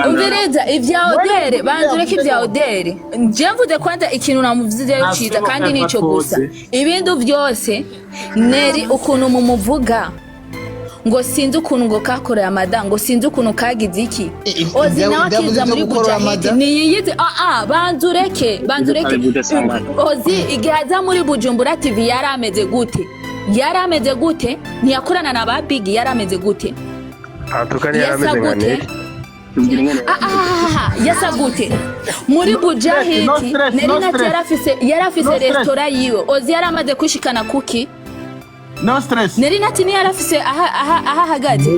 Umviriza ivya Odeur banzureke ivya Odeur je mvuze kwanda ikintu namuvuze ciza kandi nico gusa ibindi byose Neri ukuntu mumuvuga ngo sinzi ukuntu ngo kakoreye amada ngo sinzi ukuntu kagize iki Ozi nawe akiza muri Bujahidi niyize banzureke Ozi igihaza muri Bujumbura TV yarameze gute ntiyakorana na ba Big yarameze gute Atukani yarameze nka Neri yasa gute muri Bujahidi Neri NAT yarafise restaurant yiwe Ozi yaramaze kushikana kuki no stress Neri NAT ni yarafise aha hagati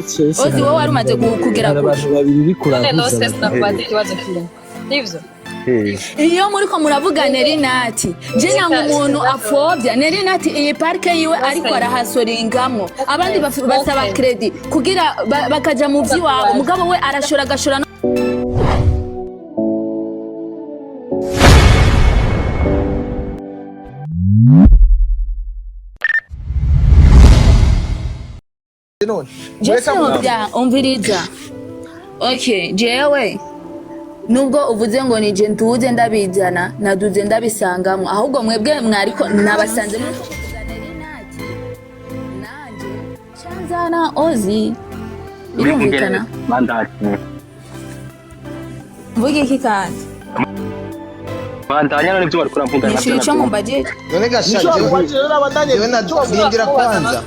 Ozi wowe warumaze kugera abantu babiri bikuravuza no stress nakubaze ikibazo kile nivyo iyo muri ko muravuga Neri NAT je nanga umuntu afobya Neri NAT iyi parke yiwe ariko arahasoringamwo abandi basaba credit kugira bakaja mu vyiwabo mugabo we arashora gashora umviriza okay jewe nubwo uvuze ngo ni je ntuze ndabijana naduze ndabisangamwe ahubwo mwebwe mwariko nabasanze muri kuvuga Neri NAT nanje chanzana Ozi birumvikana mvuge iki kandi bandanya none byo bari kuramvuga nacyo cyo mu budget none gashaje yewe nadingira kwanza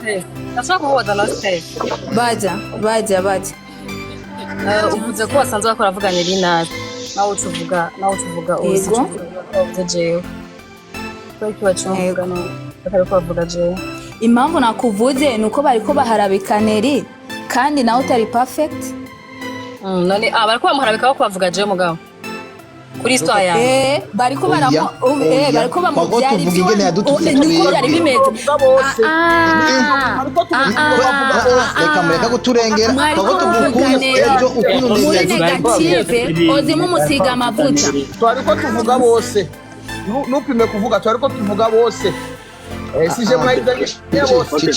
Nashaka kuhoza no stress baja uvuze ko wasanzwe bakora avuga Neri NAT nawe ucuvuga Ozi jewe kweki wacuvuga no bakariko bavuga jewe impamvu nakuvuze nuko bariko baharabika Neri kandi nawe utari perfect none bariko bamuharabika ko bavuga jewe mugabo kuri histoire yawe bariko bamubyari ingene yadututse niko byari bimeze reka mureka kuturengera bago tuvukuntu ejo ukuntu negative Ozi mumusiga amavuta twariko tuvuga bose nupime kuvuga twariko tuvuga bose sije mwayizanye bose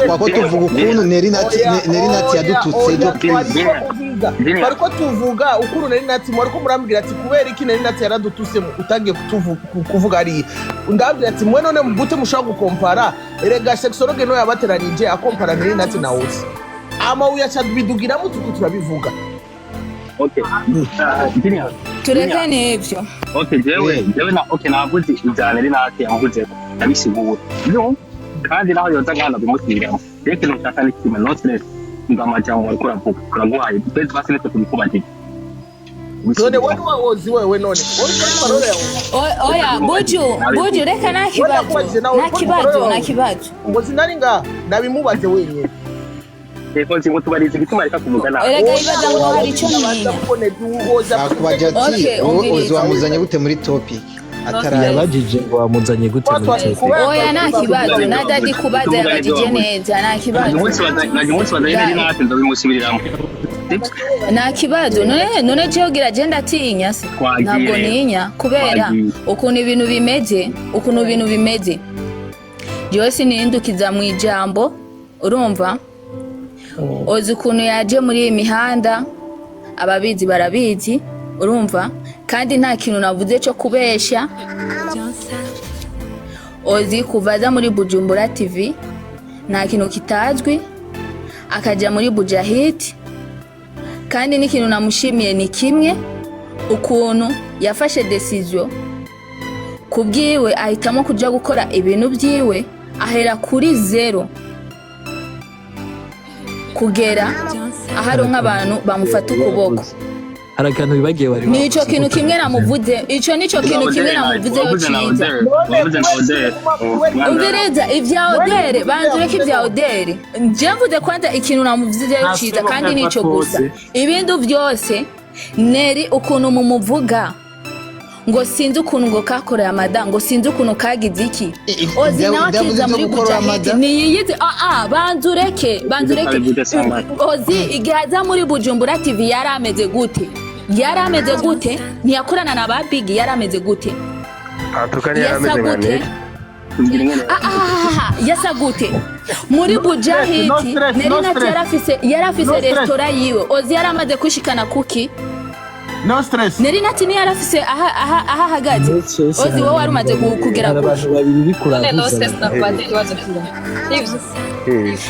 twako tuvuga ukuntu Neri NAT yadututse ejo bariko tuvuga ukuntu Neri NAT mwariko murambwira ati kubera iki Neri NAT yaradutuse utangiye kuvuga ari ndabwira ati mwe none mugute mushaka gukompara erega sexologue no yabateranije akompara Neri NAT na Ozi ama uyacha bidugira mutu turabivuga okay tureke n'ivyo jewe navuze ijana Neri NAT yavuze abisigura no kandi naho yoza ngana bimusiramo reke no shaka ni kimwe no stress ngamajango bariko ravuga kuraguhaye bezi basinete kubikubagije none Ozi wewe none oya buju reka nakibazo ngo sinari nga nabimubaze wenyine eko nzi mutubarize bituma reka kumugana erega ibaza ngo hari ico ninya akubaje ati Ozi wamuzanye gute muri topic yabajije ngo wamuzanye gute muri topic oya nakibazo nadadi kubaza yabajije neza nakibazo umunsi wazanye Neri NAT ndabimusubiriramo nakibazo none je ugira agenda atinya se ntabwo ninya kubera ukuntu ibintu bimeze jewe sinindukiza mu ijambo urumva Ozi ukuntu yaje muri iyi mihanda ababizi barabizi urumva kandi nta kintu navuze cyo kubesha Ozi kuvaza muri Bujumbura TV nta kintu kitazwi akaja muri Bujahidi kandi n'ikintu namushimiye ni kimwe ukuntu yafashe decision kubwiwe ahitamo kuja gukora ibintu byiwe ahera kuri zero kugera ahari nk'abantu bamufata ukuboko harakantu bibagiye bari nico kintu kimwe namuvuze nico kintu kimwe namuvuze yo ciza umviriza ivya Odeur banzureke ivya Odeur je mvuze kwanda ikintu namuvuze yo ciza kandi nico gusa ibindi byose Neri ukuntu mumuvuga ngo sinzi ukuntu ngo kakoreye amada ngo sinzi ukuntu kagize iki Ozi nawe akiza muri Bujahidi niyize banzureke Ozi igihaza muri Bujumbura TV yarameze gute ntiyakorana na ba Big yarameze gute atukani yarameze nka Neri yasa gute muri Bujahidi Neri Nati yarafise restaurant yiwe Ozi yaramaze kushikana kuki no stress Neri Nati ni yarafise aha hagaze Ozi wowe warumaze kugera abantu babiri bikuravuza no stress nakwate ikibazo kira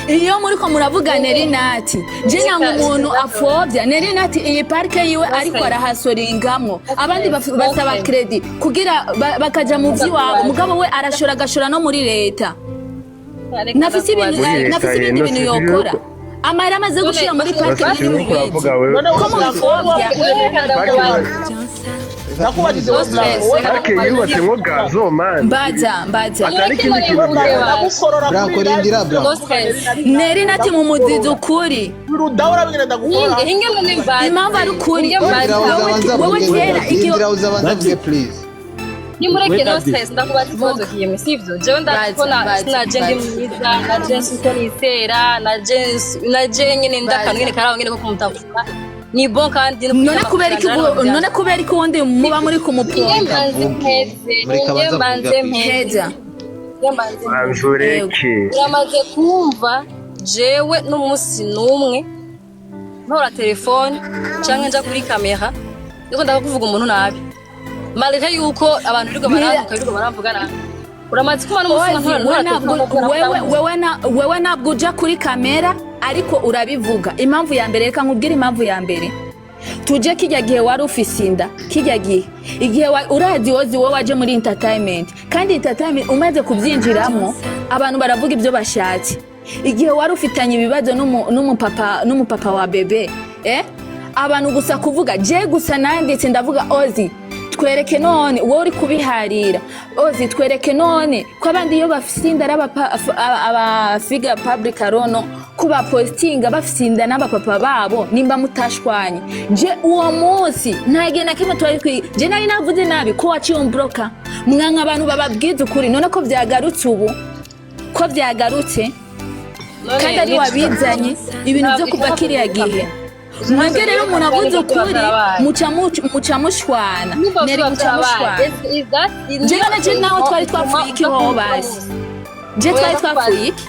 iyo muriko muravuga Neri Nati je nyanga umuntu afobya Neri Nati iyi parke yiwe ariko arahasoringamwo abandi basaba credit kugira bakaja mu vyiwabo mugabo we arashora gashora no muri leta nafise ibintu yokora amara amaze gushira muri parke yiwe ko murafobya nakubajije parke yubatse ngo gazo man mbaza atari kindi kintu Branko rindira Branko Neri Nati mu muzizi ukuri urudahora bigenda ndagukora impamvu ari ukuri wowe kera igihe uzabanza please nimureke no stress ndakubaza ikibazo kiyemwe sivyo jewe ndakubona sinaje ndi mwiza naje sinitera naje nyene ndakanu nyene karaho nyene ko kumutavuga ni bon kandi none kubera iki wundi muba muri kumuponda uramaze kumva jewe n'umunsi n'umwe ntora telefone canke nja kuri kamera niko ndakuvuga umuntu nabi malika yuko abantu birirwa baramvugana uramaze kuma wewe ntabwo uja kuri kamera ariko urabivuga impamvu ya mbere reka nkubwire impamvu ya mbere tuje kijya gihe wari ufise inda kijya igihe urazi Ozi wowe waje muri entertainment kandi entertainment umaze kubyinjiramo abantu baravuga ibyo bashatse igihe wari ufitanye ibibazo n'umupapa wa bebe abantu gusa kuvuga je gusa nanditse ndavuga Ozi twereke none wowe uri kubiharira Ozi twereke none ko abandi iyo bafise inda abafiga public arono kuba postinga bafise inda n'abapapa babo nimba mutashwanye je uwo munsi ntage na kimwe twari je nari navuze nabi ko waciye umbroka mwanka abantu bababwiza ukuri none ko byagarutse ubu ko byagarutse kandi ari wabizanye ibintu byo kuva kiriya gihe mwebwe rero umuntu avuze ukuri muca mushwana Neri muca mushwana je nawe twari twapfuye iki wowe basi je twari twapfuye iki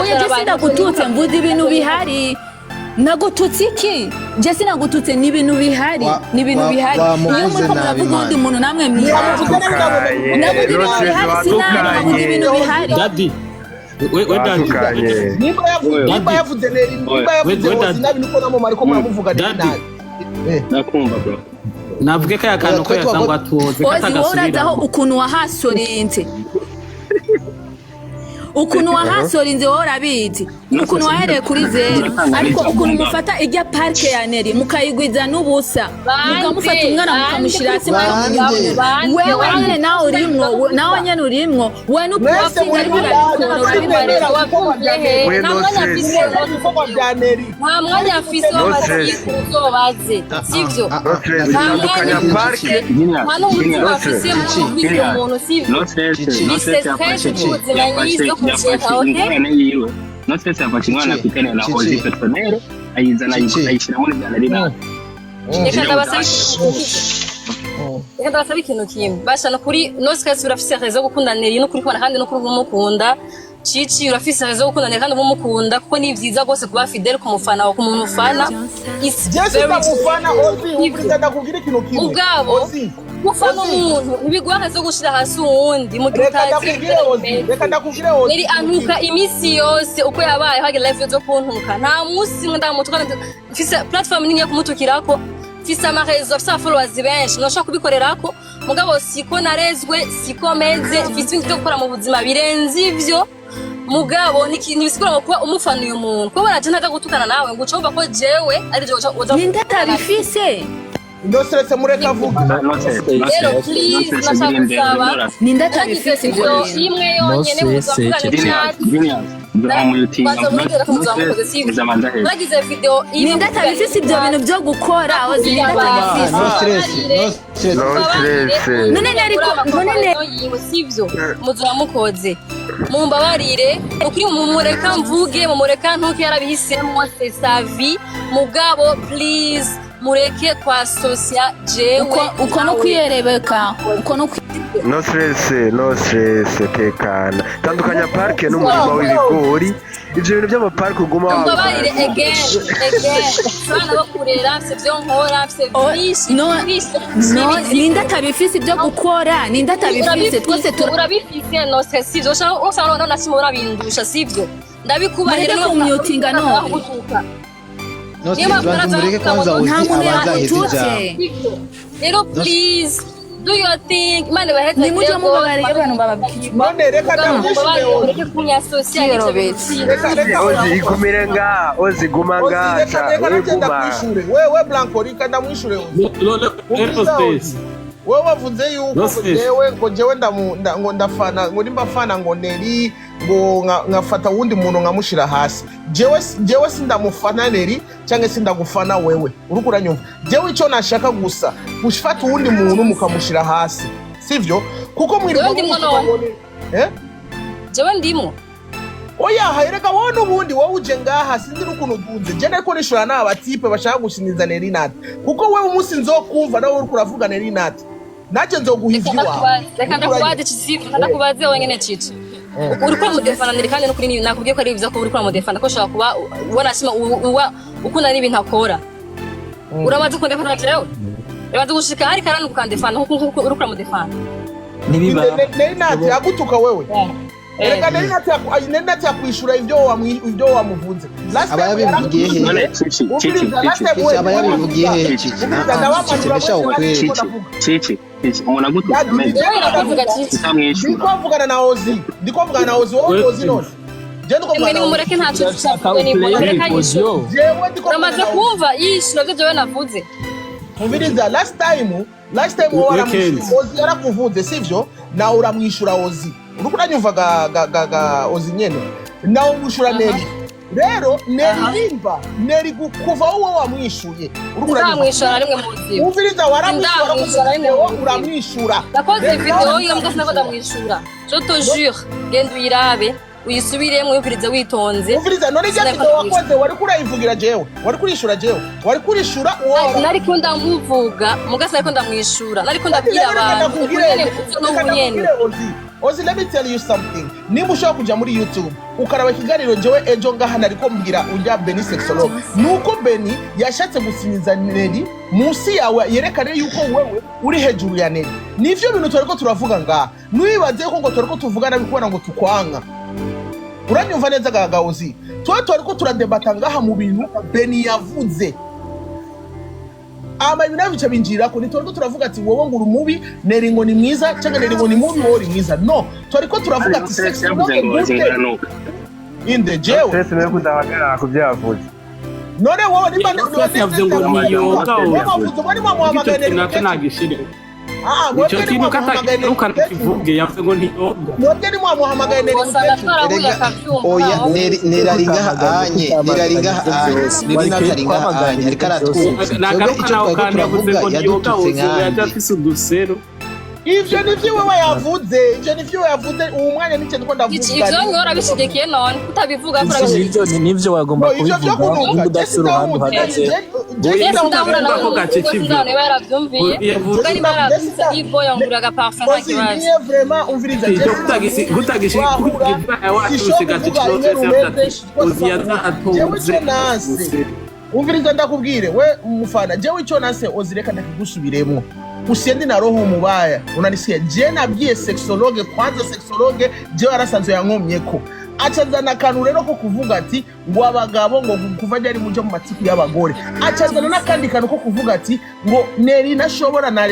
oya je sindagututse mvuze ibintu bihari nagututse iki je sinagututse ni ibintu bihari iyo muriko muravuga undi muntu namwe mwivuze ibintu bihari Daddy we Daddy nimba yavuze Neri nimba yavuze Ozi nabi nuko namo mariko muramuvuga Neri nakumva bro navuge kaya kantu ko yasangwa atuze katagasubira aho ukuntu wahasorinze ukuntu wahasorinze wowe urabizi ukuntu wahereye kuri zero ariko ukuntu mufata ijya parke ya Neri mukayigwiza n'ubusa mukamufata umwana mukamushira hasi wewe nyene nawe urimwo nawe nyene urimwo we n'ukubafinga ariko urabikora we no stress nta mwanya afise wo baziye sivyo tandukanya parke nta n'umuntu afise umuntu sivyo no stress yafashe umwana afitanye na Hosy personnel ayizana ayishira muri Neri Nati reka ndabasaba ikintu kimwe bashana kuri no stress urafise rezo gukunda Neri no kuri kubona kandi no kuri kumukunda Cici urafise rezo gukunda Neri kandi umukunda kuko ni vyiza gose kuba fidèle ku mufana wa ku muntu ufana Jesse bakufana Ozi ubrigada kugira ikintu kimwe ubwabo gufana umuntu ntibigora zo gushira hasi uwundi mu gutazi reka ndakubwire Ozi Neri antuka imisi yose uko yabaye hage live zo kuntuka nta musi ndamutuka mfise platform nini yo kumutukirako mfise amarezo afise followers benshi noshaka kubikorerako mugabo siko narezwe siko meze mfise ibintu byo gukora mu buzima birenze ivyo mugabo nibisigura ngo kuba umufana uyu muntu ko baraje ntaga gutukana nawe ngo ucumva ko jewe ari je uza ninde atabifise no stress mureka vuga rero please nasaba ninde atabifise ibyo imwe yonyene muzavugana bagize video ninde atabifise ibyo bintu byo gukora Ozi ninde atabifise none ariko sivyo muzuramukoze mumbabarire ukuri mumureka mvuge mumureka ntuke yarabihisemo c'est sa vie mugabo please mureke kwa socia jewe uko no kwiyerebeka uko no no stress tekana tandukanya parke n'umurima w'ibigori ivyo bintu by'amaparike uguma wawe mbabarire again sana bakurera mfite byo nkora mfite byinshi ninda tabifise ibyo gukora ninda tabifise twese urabifise no se sivyo usanga none nasimo urabindusha sivyo ndabikubarira no kumyutinga no mureke kwanza abanza aheze rero please do your thing mane bahetse ni muje mubabare abantu bababikije none reka ndamwishure reka kunya social ozi igumire nga ozi guma nga wewe Blanco reka ndamwishure wewe wavuze yuko jewe ngo ndafana ngo nimbafana ngo Nelly ngo nkafata wundi muntu nkamushira hasi jewe sindamufana Nelly cyangwa sindagufana wewe uruko uranyumva jewe icyo nashaka gusa gushifata wundi muntu mukamushira hasi sivyo kuko mwiri jewe ndimo oya hayereka wowe n'ubundi wowe uje ngaha sinzi n'ukuntu utunze je nariko nishura n'abatipe bashaka gushiniza Nelly NAT kuko wewe umunsi nzokumva nawe uriko uravuga Nelly NAT naje nzoguhivyiwa reka ndakubaze cisifu ndakubaze wenyene cici uriko mudefana Nelly kandi no kuri nakubwiye ko ari biza ko uriko mudefana ko shaka kuba ubona shima ukunda n'ibintu akora uramaze kundefana jewe urabaze gushika hari karani ukandefana kuko uriko mudefana nibiba Nelly NAT agutuka wewe reka Nelly NAT yakwishura ivyo wamuvuze abayabivugiye he abayabivugiye he cyemesha ukweli umuntu agutuka ndikuvugana na Hosy wowe Hosy none ni umureke ntacyo cyafuje ni umureke yisho uramaze kumva yishura byo jewe navuze mubiriza last time Hosy yarakuvuze sivyo na uramwishura Hosy uriko uranyumva Hosy nyene nawe umwishura Nelly rero Nelly kuva wowe wamwishuye uriko uramwishura rimwe mu buzima umviriza waramwishura uramwishura nakoze video iyo mbwa sinako ndamwishura je te jure genda uyirabe uyisubiremo uyumvirize witonze umviriza none je video wakoze wari kurayivugira jewe wari kurishura jewe wari kurishura uwo nariko ndamuvuga mugasa ariko ndamwishura nariko ndabwira abantu n'ubunyene Hosy, let me tell you something. Nimba ushaka kuja muri YouTube ukaraba ikiganiro jewe ejo ngaha nariko mbwira urya Beni sexologue nuko Beni yashatse gusinyiza Nelly munsi yawe yerekane yuko wewe uri hejuru ya Nelly nivyo bintu twariko turavuga ngaha nwibaze ko ngo twariko tuvugana bikubona ngo tukwanga uranyumva neza gaga Hosy twariko turadebata ngaha mu bintu Beni yavuze ama ibintu bice binjira ko nitwariko turavuga ati wowe ngo urumubi Nelly ngo ni mwiza cyangwa Nelly ngo ni mubi wowe uri mwiza no twariko turavuga ati sexologue inde jewe twese nayo kudahagara ku byavuze none wowe nimba yavuze ngo Ntiyoga wari mwamuhamagaye icyo kintu ukanakivuge yavuze ngo Ntiyoga mwebwe ni mwamuhamagaye oya Nelly ari ngaha anye Nelly NAT ari ngaha anye ariko aratwumva nagaruka kandi yavuze ngo Ntiyoga yajafise udusero ivyo nivyo wewe yavuze uwo mwanya n'icyo ndiko ndavuga ivyo nyora bishigikiye none utabivuga ko ivyo nivyo wagomba kubivuga ngo udafite uruhande uhagaze ko gace kivu umviriza ndakubwire we umufana jewe icyo nase Hosy reka ndakigusubiremo usiendi na roho mubaya unanisikia je nabwiye sexologue kwanza sexologue je arasanzwe yankomyeko acazana kantu rero ko kuvuga ati ngo abagabo ngo kuva ryari muje mu matiku y'abagore acazana nakandi kantu ko kuvuga ati ngo Nelly nashobora na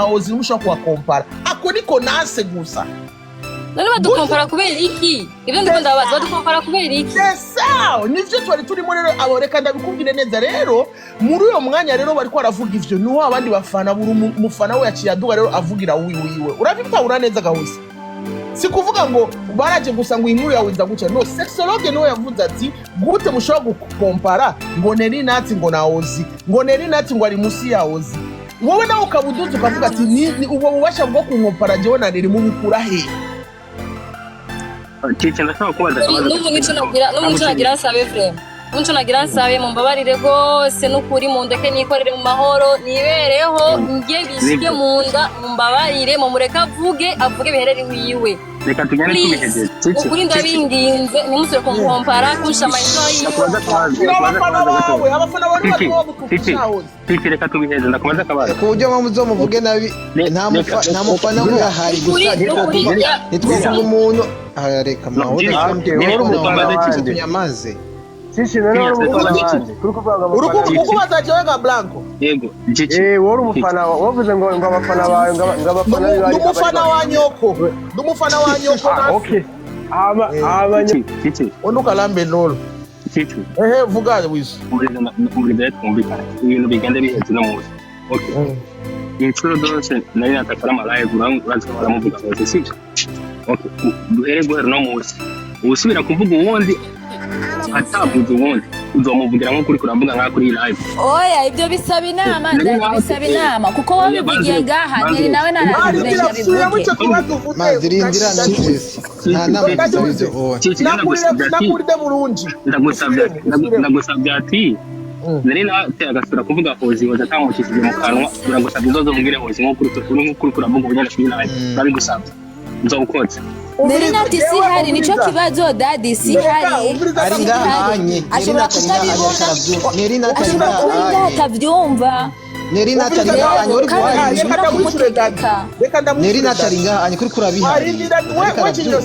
Hosy nimushaka kuwa compara ako niko nase gusa none badukompara kubera iki ibyo ndiko ndabaza badukompara kubera iki sawa nivyo twari turimo rero abo reka ndabikubwire neza rero muri uyo mwanya rero bari ko aravuga ivyo niho abandi bafana buri mufana we yaciye aduga rero avugira wiwe urabitahura neza Hosy si kuvuga ngo baraje gusa ngo inkuru yawe nzaguca no sexologue niwe yavuze ati gute mushobora gukompara ngo Nelly NAT ngo na Hosy ngo Nelly NAT ngo ari musi ya Hosy wowe nawe ukabuduza ukavuga ati ni ubwo bubasha bwo kunkompara jewe na Nelly mu bukura he Chiche ndashaka kubaza n'ubu nico nagira nsabe vrema unco nagira nsabe mumbabarire gose n'ukuri mundeke nikorere mu mahoro nibereho ngiye bishike munda mumbabarire mumureka avuge biherere wiwe reka tugende tubihejeje ukuri ndabinginze nimusire kumpompara kushama inzoyi abafana bari Titi reka tubihejeje ndakubaza akabazo ku buryo muzomuvuge nabi nta mufana we ahari gusa nitwavuga umuntu reka mahoro tunyamaze Cici rero umufana wanje kukubaza jewe ga Blanco yego wori umufana wavuze ngo abafana bawe ngabafana bari umufana wa nyoko ndumufana wa nyoko okay abanye Titi onuka lambe lolo Titi vuga wizo umuride twumvikana ibintu bigende bihetse no muzi okay inshuro dose nari natakara live uranzora muvuga ngo sivyo okay duhere no muzi usubira kuvuga uwundi atavuze uwundi uzomuvugira nko kuri kurambuga nka kuri live oya ibyo bisaba inama bisaba inama kuko wabivugiye ngaha Neri nawe narabimenye bivuge mazirindira na stress nta nama bizo nakuride burunji ndagusabye ati nari nateye agasura kuvuga Hosy atamushishije mu kanwa uragusabye uzozo mubwire Hosy nko kuri kurambuga ubunyana kuri live nabigusabye nzawukotse Neri NAT si hari nico kibazo dadi si hari ari ngahanye ashobora kutabibona Neri NAT ashobora kuba atavyumva Neri NAT ari ngahanye uri guhanye Neri NAT ari ngahanye kuri kurabiha wewe kinyo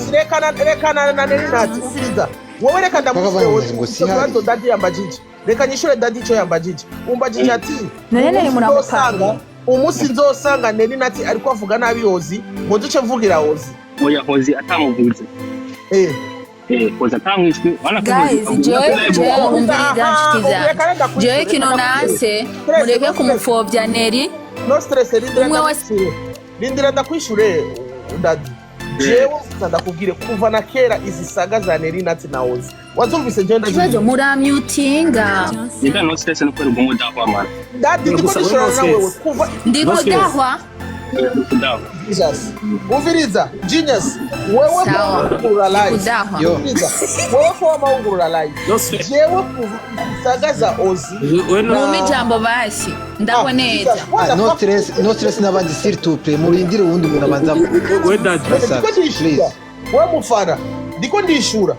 rekana na Neri NAT ufiriza wowe reka ndamuvuga dadi yambajije reka nyishure dadi cyo yambajije umbajije ati nene muramupanga umusi nzosanga Neri NAT ariko avuga nabi Hosy ngo duce mvugira Hosy oya Hosy atamuvuze Hosy atamwishwe guys Joy umviriza nshikiza Joy kino nase mureke kumufobya Neri no stress rindira ndakwishure dadi jewe ndakubwire kuva na kera izi saga za Neri NAT na Hosy wazumvise genda kibazo muramyutinga nika no stress no kwera ubwo ndahwa mara dadi ndikoshora nawe kuva ndiko dahwa Uviriza genius wewe kwa live wewe kwa maungurura live jewe kuzagaza Hosy mu jambo bashi ndaboneza no stress n'abandi s'il te murindire uwundi muntu abanza wewe mufana ndiko ndishura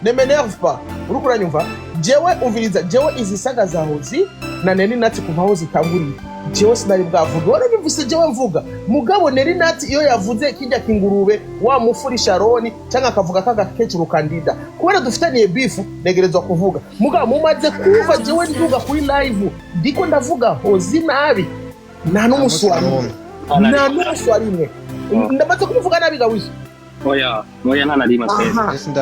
ne m'énerve pas uruko uranyumva jewe uviriza jewe izi saga za Hosy na Neri NAT kuva Hosy tanguriye jewe sinari bwavuga wari bivuse jewe mvuga mugabo Neri NAT iyo yavuze kijya kingurube wa mufuri Sharoni cyangwa akavuga kagakecuru kandida kubera dufitaniye beef negerezwa kuvuga mugabo mumaze kuva jewe ndivuga kuri live ndiko ndavuga Hosy nabi nta n'umuswari ndamaze kumuvuga nabi gawizo oya nta narima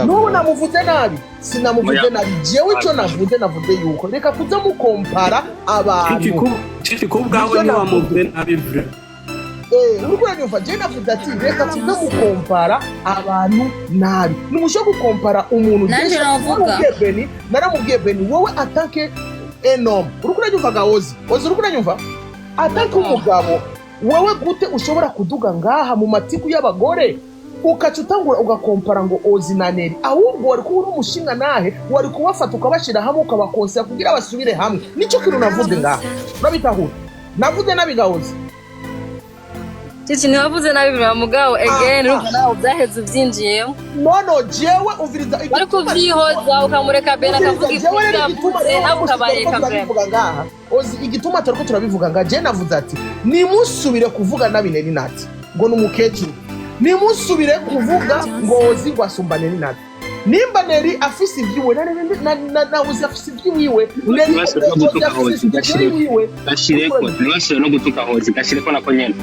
n'ubu namuvuze nabi sinamuvuze nabi jewe icyo navuze yuko reka kuza mukompara abantu Cici kubwawe niwa muvuze nabi vre uriko uranyumva je navuze ati reka kuza mukompara abantu nabi numusho gukompara umuntu nanje navuga naramubwiye Beni wowe atake enorme uriko uranyumva ga Hosy uriko uranyumva atake umugabo wowe gute ushobora kuduga ngaha mu matiku y'abagore ukacutangura ugakompara ngo Hosy na Neri ahubwo wari kuba umushinga nahe wari kubafata ukabashira hamwe ukabakonsera kugira basubire hamwe nico kintu navuze ngaha nabitahura navuze nabiga Hosy Cici ntiwavuze nabi bwa mugabo again urumva nawe byaheze ubyinjiyemo no jewe uviriza ariko vyihoza ukamureka Bena akavuga ibyavuze nawe ukabareka ngaha Hosy igituma tariko turabivuga ngaha je navuze ati nimusubire kuvuga nabi Neri NAT ngo numukecuru nimusubire kuvuga ngo Hosy gwasumba Neri NAT nimba Neri afise ibyiwe na Hosy afise ibyiwe Neri gashireko niwashoye no gutuka Hosy gashireko nako nyene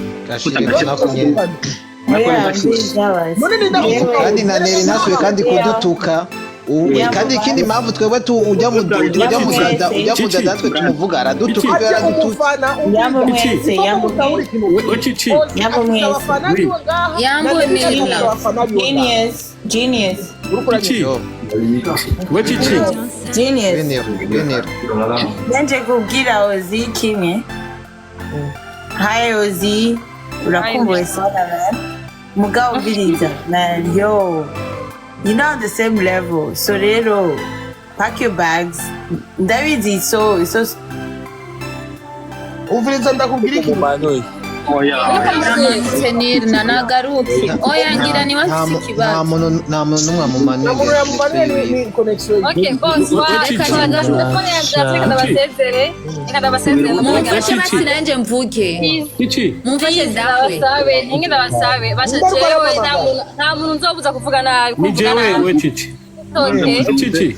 kandi na Neri nasuye kandi kudutuka kandi ikindi mpamvu twebwe ujya mudada twe tumuvuga aradutuka aradutuka Genius nje kubwira Hosy kimwe haye Hosy urakumbuye sana man mugabo biriza na yo you're not on the same level so rero pack your bags. David is so Uviriza ndakubwira iki namanutse nirna nagaruke oya ngira ni wafise ikibazo nta muntu numwe amumanuye umuntu yamumanuye ni connection Okay, boss, reka ndabasezere mumfashe basi nanje mvuge mumfashe dawe ninge ndabasabe basha jewe nta muntu nzobuza kuvuga nabi ni jewe we Cici Cici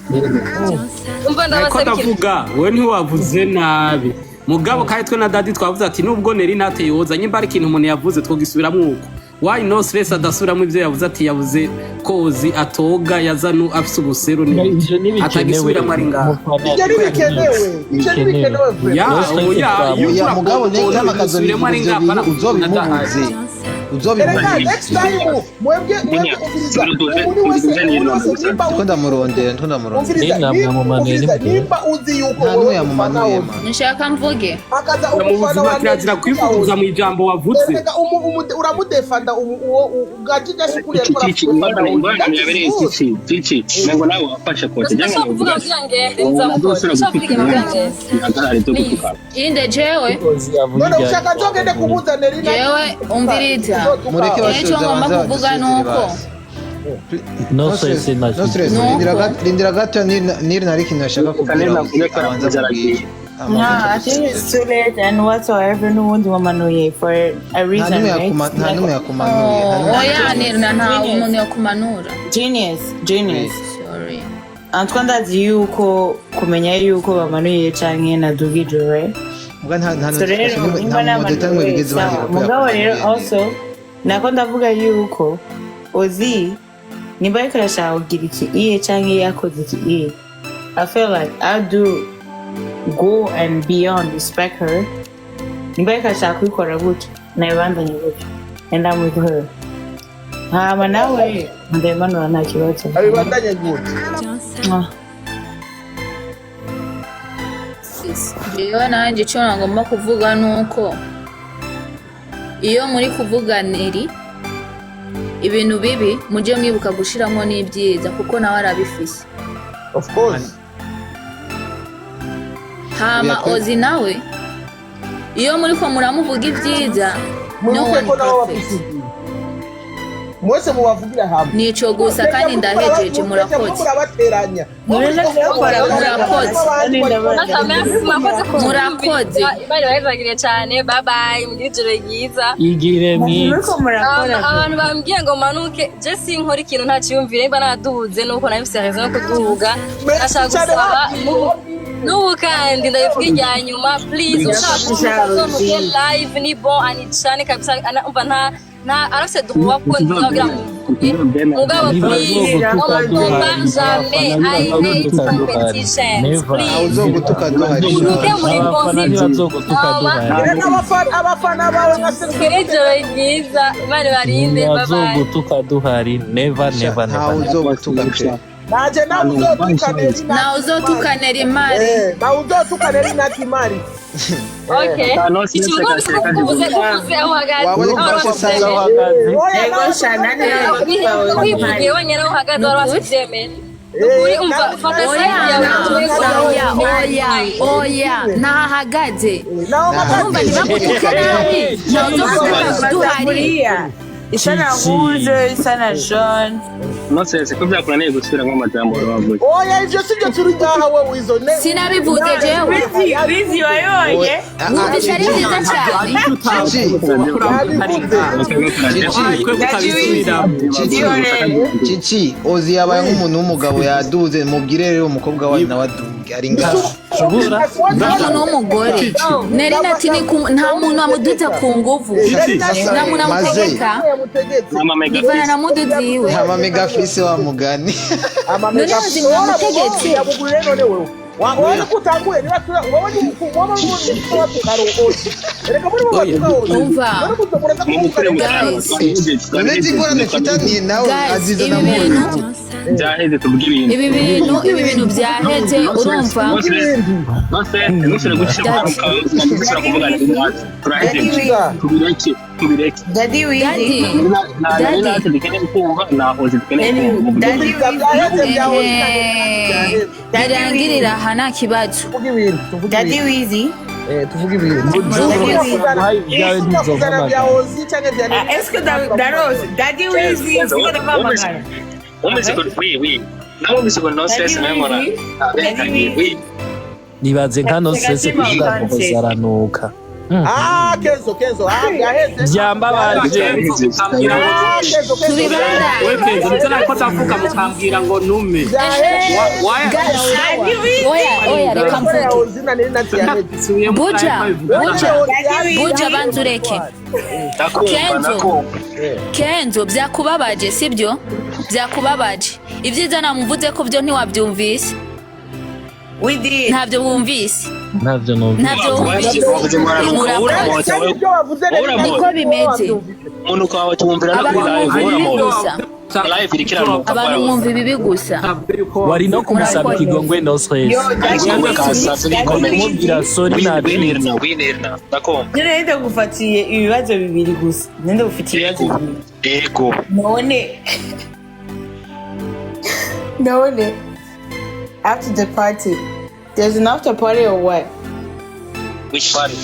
umva ndabasabe ndavuga we ntiwavuze nabi mugabo kandi twe na dadi twavuze ati nubwo neri nate yoza nyimba ari ikintu umuntu yavuze twogisubiramo uko why no stress adasubiramo ivyo yavuze ati yavuze kozi atoga yazanu afise ubuseru ni atagisubiramo ari ngaho ivyo bikenewe ya mugabo neza amakazobiramo ari ngaho uzobimubuze next time mwebwe ndamurondera nimba uzi yuko nshaka mvuge akaza umufana kirazira kwifuza mu ijambo wavuze uramudefanda ugajija shukuri ariko Cici ngo nawe wafashe kote cyangwa kuvuga byangende nzamukora inde jewe none ushaka zogende kubuza Nerina jewe umviriza mureke icyo ngomba kuvuga nuko no stress rindira gato niri nari kintu ashaka kubwira abanza kubwira I think it's too late and whatsoever n'ubundi wamanuye for a reason, right? nta numwe yakumanuye oya nirna nta umuntu yakumanura Genius sorry Antwa ndazi yuko kumenya yuko bamanuye canke nadugije, right? So rero nimba namanuye mugabo rero also nako ndavuga yuko Ozi nimba ariko arashaka kugira iki iye canke yakoze iki iye I feel like I do go and beyond respect her. Nimba ariko arashaka kubikora gutyo nayibandanye gutyo and I'm with her. Hama nawe ndayimanura nta kibazo abibandanye gutyo jewe nanjye icyo nagomba kuvuga nuko iyo muri kuvuga Neri ibintu bibi mujye mwibuka gushiramo n'ibyiza kuko nawe arabifise of course hama Ozi nawe iyo muri ko muramuvuga ibyiza no one perfect mwese mubavugira hamwe nico gusa kandi ndahejeje murakoze murabateranya murakoze bari baragiriye cyane bye bye mugijoro ryiza igire mwiza abantu bambwiye ngo manuke je sinkora ikintu nta cyumvire mba naduhuze nuko nabifise raison yo kuduhuga ashaka gusaba n'ubu kandi ndabivuga ijya nyuma please ushaka kuzonuke live ni bon anicane kabisa umva nta arafise droit ko nzagira mugabo please on jamais I hate competition uzogutuka duhari abafana bawe nk'ijoro ryiza imana barinde bye bye uzogutuka duhari never uzogutuka pe naje na uzotukanera imari na uzotukanera inatimari okay ikibuze aho hagati wabone ko sasa Ego shana wivugiye wenyine uhagaze wari wasibyemeye oya nahagaze urumva ntibagutuke nabi ntuzokutuka duhari Isana rouge, isana jaune. No sense ko byakunaniye gusubiramo amajambo wavuze. Oya ivyo sivyo turi ngaha wewe izo ne. Sinabivuze jewe. Bizi wayoye. Numvise ari nziza cyane. Cici Ozi yabaye nk'umuntu w'umugabo yaduze mubwire rero umukobwa wawe nawe aduge ari ngaho. Umuntu w'umugore. Neri nati nta muntu amuduza ku nguvu. Nta muntu amutegeka. Ibara na muduzi yiwe. Ama mega fisi wa mugani. Ama mega fisi wa mutegetse. Yabugurire none wewe. Waona kutanguye niba wowe umukumo wa tukarokoze. Reka muri bo batukarokoze. Umva. Nzi ko nafitaniye nawe aziza na muntu. Byaheze tubwire ibintu. Ibi bintu byaheze urumva. Nose gushira kuvuga turaheze. tubireke Daddy Wizi. natwe dukeneye kumva nahoze dukeneye kumva Daddy birangirira aha nta kibazo. Daddy Wizi. tuvuge ibintu Est-ce que Daros, Daddy Wizi, c'est pas mal. umeze ko oui nawe umeze ko no stress memora oui nibaze nka no stress kuvuga ngo zaranuka Kenzo yaheze byambabaje wewe nzana ko tavuga mukambwira ngo nume Oya reka mvuge. Buja banzureke. Kenzo byakubabaje sibyo? Byakubabaje. Ibyiza namuvuze ko byo ntiwabyumvise. Ntabyo wumvise. ntabyo numva niko bimeze. umuntu kwawe tumvira no kuri live abantu mwumva ibibi gusa. wari no kumusaba ikigongwe no stress kumubwira sorry winirna Nende gufatiye ibibazo bibiri gusa. Nende gufitiye ibibazo bibiri. ego None. After the party, there's an after party or what? which party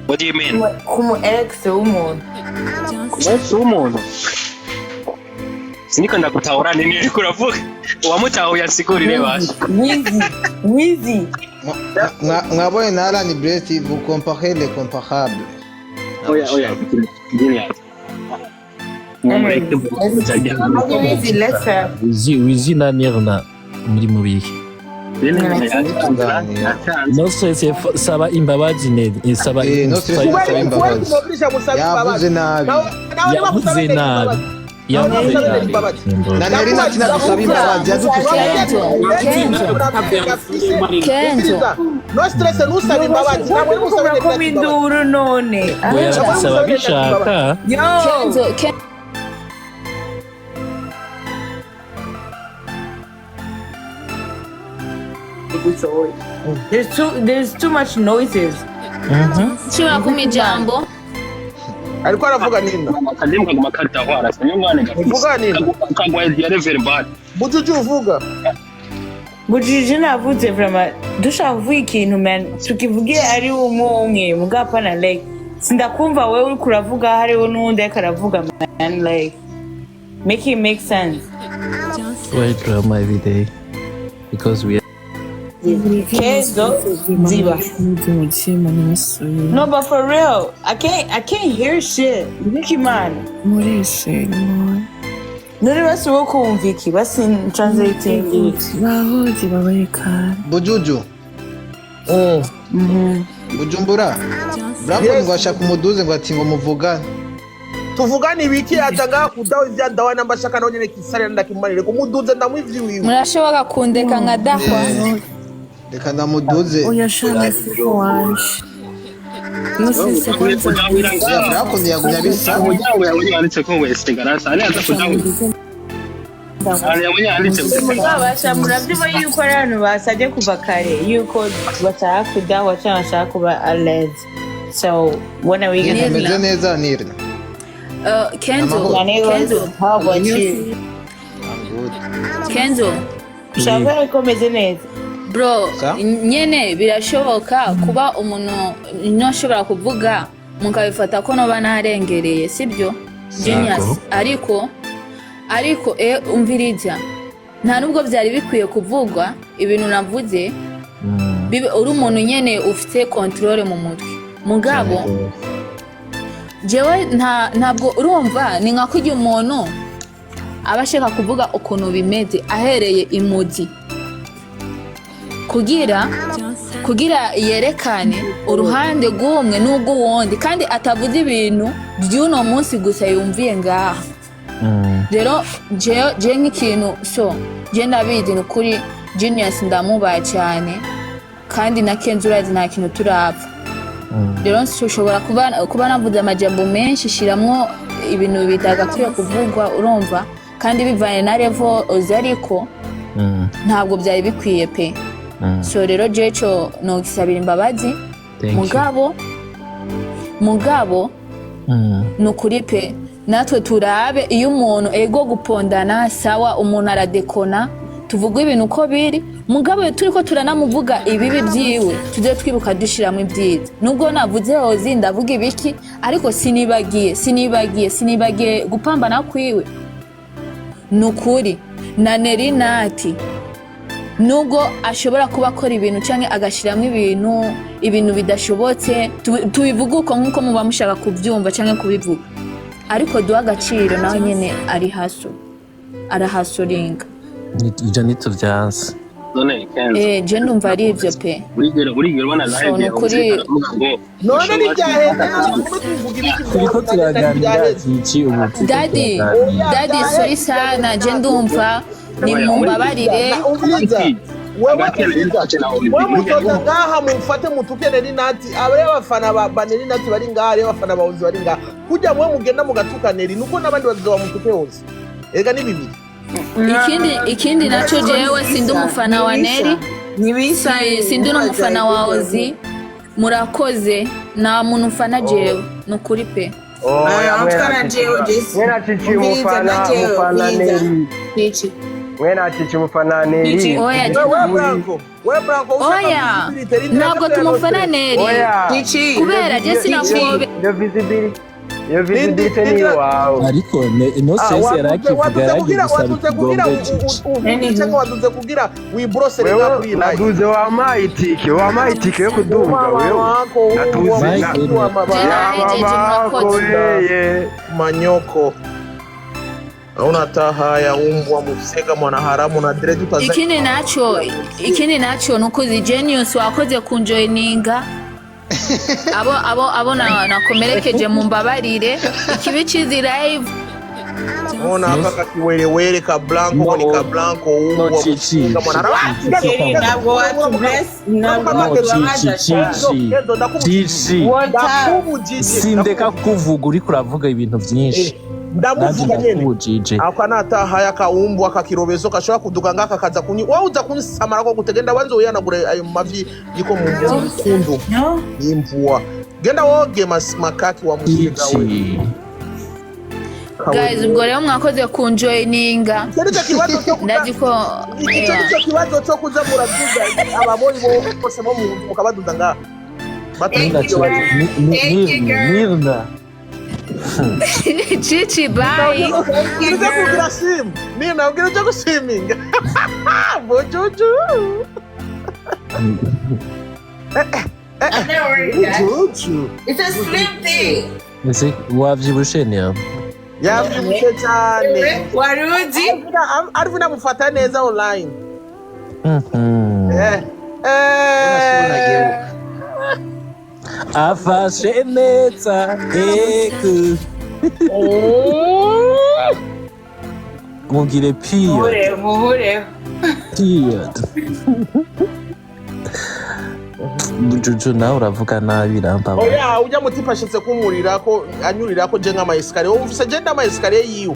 what do you mean Como ex umuntu. umuntu sinika ndakutahura nini kuravuga uwamutahuye asigurire basi Wizi. mwabonye na Alan Brest vous comparez les comparables. oya gini wizi na nirna muri mubiki no stress saba imbabazi nedi saba no stress saba imbabazi yavuze nabi na nari natina gusaba imbabazi Kenzo no stress nusaba imbabazi ntabwo uri gusaba ko binduru none. saba bishaka Kenzo There's too much noises. shira kumijambo. ariko aravuga nina kademu kaguma katahwara sanyo mwana uvuga nina kagwaye diare verbal bujuju uvuga Bujije navuze vraiment dushaka kuvuga ikintu man tukivugiye ari umwe mugapana like sindakumva wewe uri kuravuga hariho n'undi akaravuga man like make it make sense. wait drama every day because we Kenzo Ziba. No, but for real, I can't hear shit. Vicky man. None basi wo kumviki basi translating bahoze babareka bujuju bujumbura bravo ngo ashaka umuduze ngo ati ngo muvugane tuvugane ibiki ataga kudaho ivyadawa nambashaka none kisare ndakimanire kumuduze ndamwivyi wiwe murashobora kundeka nka dahwa reka ndamuduze uyashaka sifu wanje musese kwanza bravo ntiyagumya bisa umuryango yawe yanditse ko wese garasa ari aza kudaho babasha murabyuma yuko ari abantu basabye kuva kare yuko bashaka kudaho cyangwa bashaka kuba aled so when are we gonna meze neza nirna Kenzo ushaka ko meze neza bro nyene birashoboka kuba umuntu nashobora kuvuga mukabifata ko noba narengereye sibyo genius ariko umviriza nta nubwo byari bikwiye kuvugwa ibintu navuze uri umuntu nyene ufite control mu mutwe mugabo jewe ntabwo urumva ni nka kujya umuntu aba ashaka kuvuga ukuntu bimeze ahereye imugi kugira yerekane uruhande rw'umwe n'ubw'uwundi kandi atavuze ibintu by'uno munsi gusa yumviye ngaha rero je nk'ikintu je ndabizi ni kuri genius ndamubaye cyane kandi na Kenzo urazi nta kintu turapfa rero ushobora kuba navuze amajambo menshi shiramwo ibintu bitagakwiye kuvugwa urumva kandi bivanye na level uzi ariko ntabwo byari bikwiye pe so rero jeco no gisabira imbabazi mugabo nukuri pe natwe turabe iyo umuntu ego gupondana sawa umuntu aradekona tuvuga ibintu uko biri mugabo turiko turanamuvuga ibibi byiwe tuje twibuka dushiramo ibyiza nubwo navuze Hosy ndavuga ibiki ariko sinibagiye gupambana kwiwe nukuri na NAT nubwo ashobora kuba akora ibintu canke agashiramo ibintu bidashobotse tubivuga uko nkuko muba mushaka kubyumva canke kubivuga ariko duha agaciro nawe nyene ari haso arahasoringa ivyo nituvyanse je ndumva ari ivyo pe urigero ubona live nukuri none ni byahenda turiko turaganira iki ubu Daddy sorry sana je ndumva ni mumbabarire wewe mutoza ngaha mufate mutuke NAT abare abafana ba NAT bari ngaha ari abafana ba Hosy bari ngaha kujya mwe mugenda mugatuka NELLY nuko nabandi bazoba mutuke Hosy ega ni bibiri ikindi naco jewe sindi umufana wa NELLY sindi no mufana wa Hosy murakoze na muntu ufana jewe nukuri pe mwena chichi mufana NELLY mwena chichi mufana NELLY oya ntabwo tumufana NELLY kubera je sinakobe yo visibility ni wawe ariko no sense yarakivuga yaragusaba kugombeje waduze kugira wibrosere nga kuri live naduze wamayitike yo kudumva wewe natuze manyoko unatahaya umbwa musega mwana haramu na dread utaza ikindi naco nukuzi genius wakoze kunjoininga abo nakomerekeje mu mbabarire ikibi cizi live ona aka kiwelewele ka blanco ni ka blanco umbwa musega mwana sindeka kuvuga uriko uravuga ibintu byinshi ndamuvuga nyene akwa natahaya kaumbwa akakirobezo kashobora kuduka ngaka kaza kunyi wowe uza kunsamara ko gutegenda wanze uyanagure ayo mavi yiko mu kundu imvua genda woge makaki wa musiga we guys ubwo rero mwakoze kunjoininga ndagiko icyo kibazo cyo kuza muravuga ababonye bose bo mu mukabaduza ngaha Mirna Chichi bye Uza kugira sim Nina ugira cyo gusiminga Bojojo It's a slim thing. Ese wavyibushe niya yavyibushe cyane Waruzi ariko namufata neza online afashe neza eku mugire piyo muhure piyo Bujuju nawe uravuga nabi rampa oya ujya mutipashitse kumurira ko anyurira ko je nk'ama escalier wowe ufise je ndama escalier yiwe